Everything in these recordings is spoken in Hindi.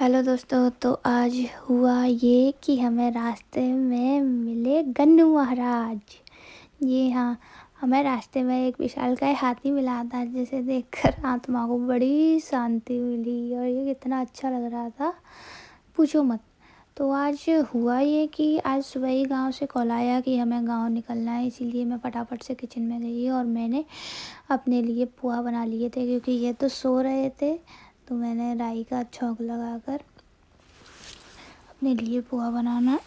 हेलो दोस्तों। तो आज हुआ ये कि हमें रास्ते में मिले गन्नू महाराज। जी हाँ, हमें रास्ते में एक विशालकाय हाथी मिला था, जिसे देखकर आत्मा को बड़ी शांति मिली और ये कितना अच्छा लग रहा था, पूछो मत। तो आज हुआ ये कि आज सुबह ही गांव से कॉल आया कि हमें गांव निकलना है, इसीलिए मैं फटाफट से किचन में गई और मैंने अपने लिए पोहा बना लिए थे, क्योंकि ये तो सो रहे थे। तो मैंने राई का छौंक लगाकर अपने लिए पोहा बनाया,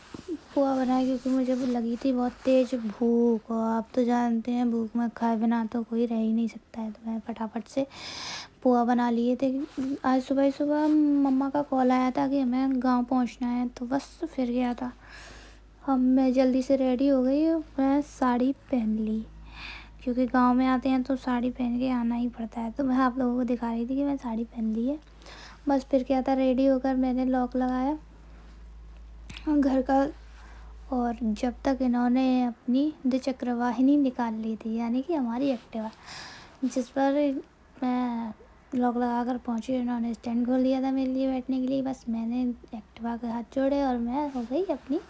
क्योंकि मुझे लगी थी बहुत तेज़ भूख, और आप तो जानते हैं भूख में खाए बिना तो कोई रह ही नहीं सकता है। तो मैं फटाफट से पोहा बना लिए थे। आज सुबह ही सुबह मम्मा का कॉल आया था कि हमें गांव पहुंचना है, तो बस फिर गया था। मैं जल्दी से रेडी हो गई और मैं साड़ी पहन ली, क्योंकि गांव में आते हैं तो साड़ी पहन के आना ही पड़ता है। तो मैं आप लोगों को दिखा रही थी कि मैं साड़ी पहन ली है। बस फिर क्या था, रेडी होकर मैंने लॉक लगाया घर का, और जब तक इन्होंने अपनी द्विचक्र वाहिनी निकाल ली थी, यानी कि हमारी एक्टिवा, जिस पर मैं लॉक लगा कर पहुँची, इन्होंने स्टैंड खोल दिया था मेरे लिए बैठने के लिए। बस मैंने एक्टिवा के हाथ जोड़े और मैं हो गई अपनी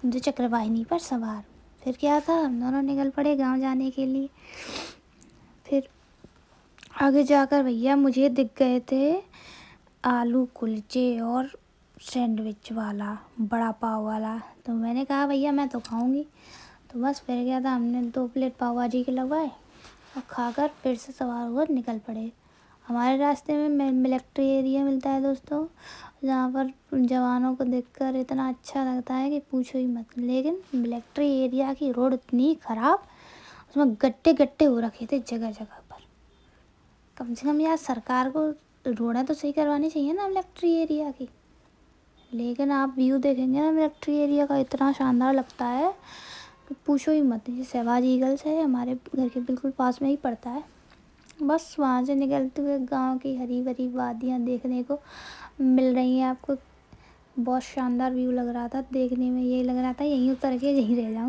द्विचक्र वाहिनी पर सवार। फिर क्या था, हम दोनों निकल पड़े गांव जाने के लिए। फिर आगे जाकर भैया मुझे दिख गए थे आलू कुलचे और सैंडविच वाला, बड़ा पाव वाला। तो मैंने कहा भैया मैं तो खाऊंगी। तो बस फिर गया था, हमने 2 प्लेट पाव भाजी के लगवाए और खाकर फिर से सवार होकर निकल पड़े। हमारे रास्ते में मिलिट्री एरिया मिलता है दोस्तों, जहाँ पर जवानों को देखकर इतना अच्छा लगता है कि पूछो ही मत। लेकिन मिलिट्री एरिया की रोड इतनी ख़राब, उसमें गड्ढे गड्ढे हो रखे थे जगह जगह पर। कम से कम यार सरकार को रोडें तो सही करवानी चाहिए ना मिलिट्री एरिया की। लेकिन आप व्यू देखेंगे ना मिलिट्री एरिया का, इतना शानदार लगता है कि पूछो ही मत। ये शहबाज ईगल्स है, हमारे घर के बिल्कुल पास में ही पड़ता है। बस वहाँ से निकलते हुए गांव की हरी भरी वादियाँ देखने को मिल रही हैं आपको। बहुत शानदार व्यू लग रहा था देखने में, यही लग रहा था यहीं उतर के यहीं रह जाऊँ।